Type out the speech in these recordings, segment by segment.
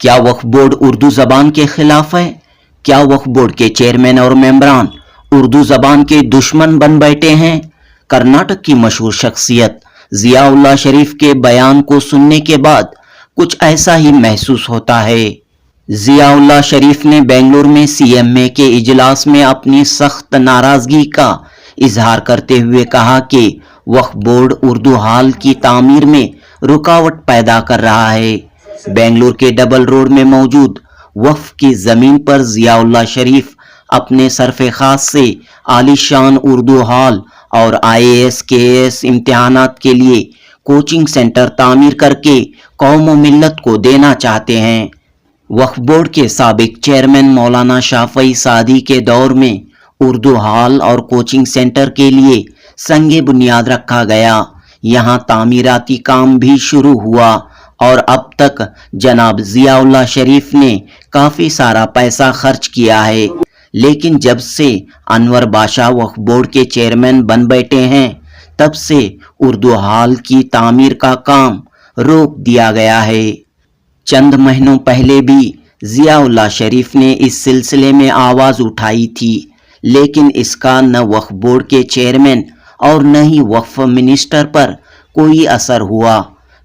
क्या वक्फ बोर्ड उर्दू जबान के खिलाफ है? क्या वक्फ बोर्ड के चेयरमैन और मेंबरान उर्दू जबान के दुश्मन बन बैठे हैं? कर्नाटक की मशहूर शख्सियत जियाउल्लाह शरीफ के बयान को सुनने के बाद कुछ ऐसा ही महसूस होता है। जियाउल्लाह शरीफ ने बेंगलुरु में सीएमए के इजलास में अपनी सख्त नाराजगी का इजहार करते हुए कहा कि वक्फ बोर्ड उर्दू हाल की तामीर में रुकावट पैदा कर रहा है। बेंगलुरु के डबल रोड में मौजूद वक्फ की जमीन पर जियाउल्लाह शरीफ अपने सरफे खास से आलीशान उर्दू हॉल और IAS KAS इम्तिहानात के लिए कोचिंग सेंटर तामीर करके कौम व मिल्लत को देना चाहते हैं। वक्फ बोर्ड के साबिक चेयरमैन मौलाना शाफई सादी के दौर में उर्दू हॉल और कोचिंग सेंटर के लिए संगे बुनियाद रखा गया। यहाँ तामीराती काम भी शुरू हुआ और अब तक जनाब जियाउल्लाह शरीफ ने काफी सारा पैसा खर्च किया है। लेकिन जब से अनवर बादशाह वक्फ बोर्ड के चेयरमैन बन बैठे हैं तब से उर्दू हॉल की तामीर का काम रोक दिया गया है। चंद महीनों पहले भी जियाउल्लाह शरीफ ने इस सिलसिले में आवाज उठाई थी, लेकिन इसका न वक्फ बोर्ड के चेयरमैन और न ही वक्फ मिनिस्टर पर कोई असर हुआ।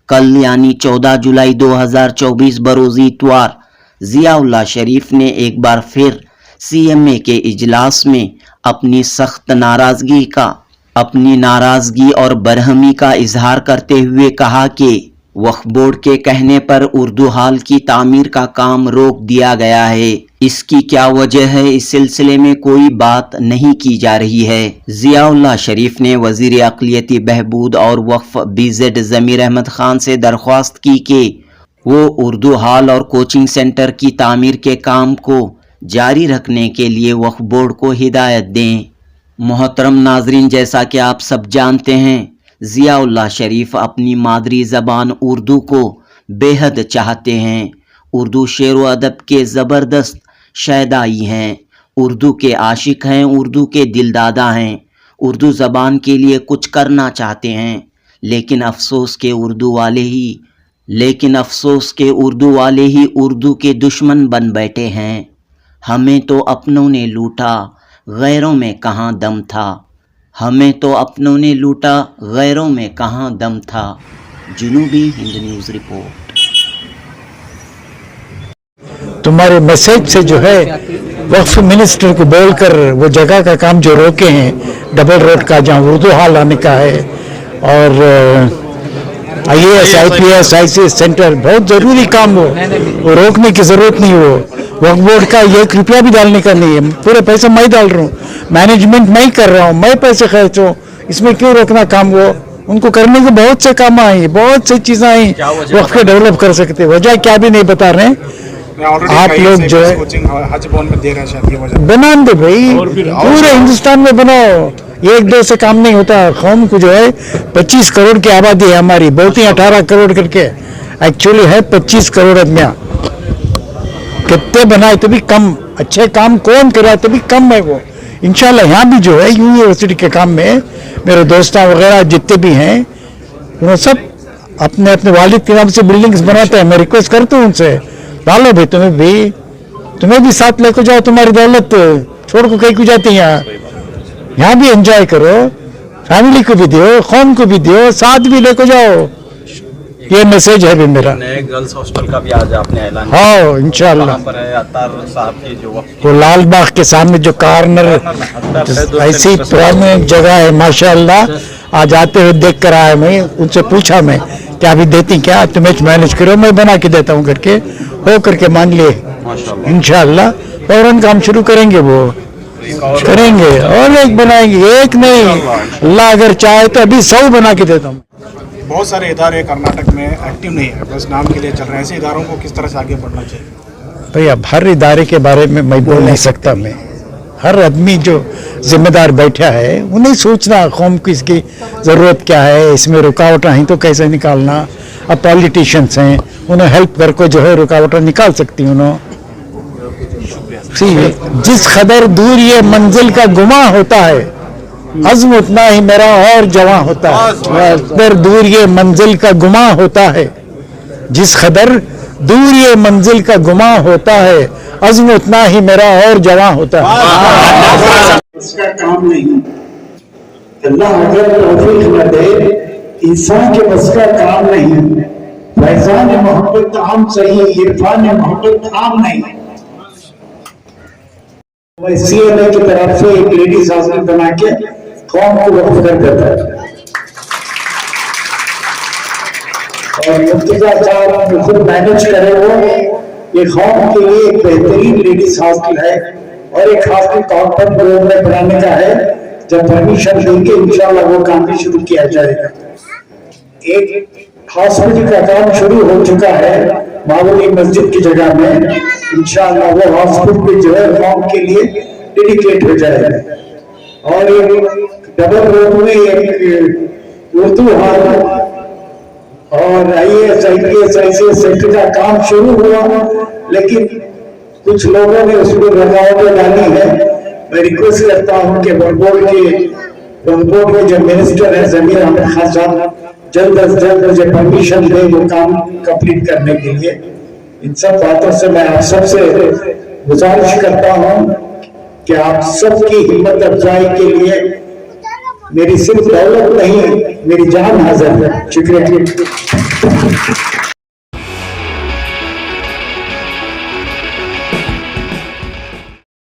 कल यानी 14 जुलाई 2024 बरोज़ इतवार जियाउल्लाह शरीफ ने एक बार फिर सीएमए के इजलास में अपनी नाराजगी और बरहमी का इजहार करते हुए कहा कि वक्फ बोर्ड के कहने पर उर्दू हॉल की तामीर का काम रोक दिया गया है। इसकी क्या वजह है, इस सिलसिले में कोई बात नहीं की जा रही है। जियाउल्लाह शरीफ ने वजीर अक़लियती बहबूद और वक्फ BZ ज़मीर अहमद खान से दरख्वास्त की कि वो उर्दू हॉल और कोचिंग सेंटर की तामीर के काम को जारी रखने के लिए वक्फ बोर्ड को हिदायत दें। मोहतरम नाजरीन, जैसा कि आप सब जानते हैं, जियाउल्लाह शरीफ अपनी मादरी ज़बान उर्दू को बेहद चाहते हैं। उर्दू शेर व अदब के ज़बरदस्त शैदाई हैं, उर्दू के आशिक हैं, उर्दू के दिलदादा हैं, उर्दू ज़बान के लिए कुछ करना चाहते हैं। लेकिन अफसोस के उर्दू वाले ही उर्दू के दुश्मन बन बैठे हैं। हमें तो अपनों ने लूटा, गैरों में कहाँ दम था। जुनूबी हिंद न्यूज़ रिपोर्ट। तुम्हारे मैसेज से जो है वक्फ मिनिस्टर को बोलकर वो जगह का काम जो रोके हैं डबल रोड का, जहाँ उर्दू हॉल आने का है, और IAS IPS ICS सेंटर बहुत ज़रूरी काम वो रोकने की ज़रूरत नहीं। वो वक्फ बोर्ड का 1 रुपया भी डालने का नहीं है, पूरे पैसे मैं डाल रहा हूँ, मैनेजमेंट मैं कर रहा हूँ, मैं पैसे खर्च हूँ, इसमें क्यों रोकना काम। वो उनको करने के बहुत से काम आए, बहुत सी चीज़ें आई वक्फ के डेवलप कर सकते। वजह क्या भी नहीं बता रहे आप लोग जो है हज भवन में दे रहे हैं, बना दे भाई, पूरे हिंदुस्तान में बनाओ। 1-2 से काम नहीं होता। कौम को जो है 25 करोड़ की आबादी है हमारी, बोलती है 18 करोड़ करके, एक्चुअली है 25 करोड़ आदमियाँ। कितने बनाए तो भी कम, अच्छे काम कौन कराए तो भी कम है वो। इंशाल्लाह यहाँ भी जो है यूनिवर्सिटी के काम में मेरे दोस्ता वगैरह जितने भी हैं वो सब अपने अपने वालिद के नाम से बिल्डिंग्स बनाते हैं। मैं रिक्वेस्ट करता हूँ उनसे, डालो भाई, तुम्हें भी साथ लेकर जाओ, तुम्हारी दौलत छोड़ को कहीं को जाती है। यहाँ भी एंजॉय करो, फैमिली को भी दो, कौम को भी दो, साथ भी लेकर जाओ। ये मैसेज है भी मेरा। नए गर्ल्स हॉस्टल का भी आज आपने ऐलान किया। हाँ इंशाल्लाह। अत्तार साहब की जो वो लाल बाग के सामने जो कार्नर ऐसी पुरानी जगह है माशाल्लाह। आज आते हुए देख कर आया, मैं उनसे पूछा मैं क्या अभी देती क्या, तुम्हें मैनेज करो, मैं बना के देता हूँ करके, हो करके मान लिए इंशाल्लाह। फौरन काम शुरू करेंगे, वो करेंगे और एक बनाएंगे, एक नहीं, अल्लाह अगर चाहे तो अभी 100 बना के देता हूँ। बहुत सारे इदारे कर्नाटक में एक्टिव नहीं है, बस नाम के लिए चल रहे हैं। ऐसे इदारों को किस तरह से आगे बढ़ना चाहिए? भाई अब हर इदारे के बारे में मैं बोल नहीं सकता। मैं हर आदमी जो जिम्मेदार बैठा है उन्हें सोचना कौम की इसकी ज़रूरत क्या है, इसमें रुकावटें हैं तो कैसे निकालना। अब पॉलिटिशियंस हैं, उन्हें हेल्प करके जो है रुकावटें निकाल सकती हैं उन्होंने। जिस कदर दूर ये मंजिल का गुमा होता है, अज़्म उतना ही मेरा और जवां होता है। कदर दूर ये मंजिल का गुमा होता है, जिस कदर दूर ये मंजिल का गुमा होता है, अज़्म उतना ही मेरा और जवां होता है। उसका काम नहीं, अल्लाह अगर तौफीक न दे, इंसान के बस का काम नहीं। फैजान मोहब्बत आम सही, इरफान मोहब्बत आम नहीं। मैं CMA की तरफ से एक लेडीज हॉस्टल बना के कौम को वक्फ कर देता है, और मुफ्तिजा साहब खुद मैनेज करे वो। ये कौम के लिए एक बेहतरीन लेडीज हॉस्टल है, और एक हॉस्टल कॉर्पोरेट रोड में बनाने का है। जब परमिशन देंगे इंशाल्लाह वो काम भी शुरू किया जाएगा। एक हॉस्पिटल का काम शुरू हो चुका है मावली मस्जिद की जगह में, इंशाल्लाह वो हॉस्पिटल जो है कौम के लिए डेडिकेट हो जाएगा। और एक डबल रोड में एक उर्दू हॉल और IAS IPS सेक्टर का काम शुरू हुआ, लेकिन कुछ लोगों ने उसमें रुकावटें डाली है। मैं रिक्वेस्ट करता हूं कि वक्फ के जो मिनिस्टर है जमीर अहमद खान साहब जल्द अज जल्द मुझे परमिशन दे वो काम कंप्लीट करने के लिए। इन सब बातों से मैं आप सबसे गुजारिश करता हूं कि आप सबकी हिम्मत अफजाई के लिए मेरी सिर्फ दौलत नहीं, मेरी जान हाजिर है। शुक्रिया।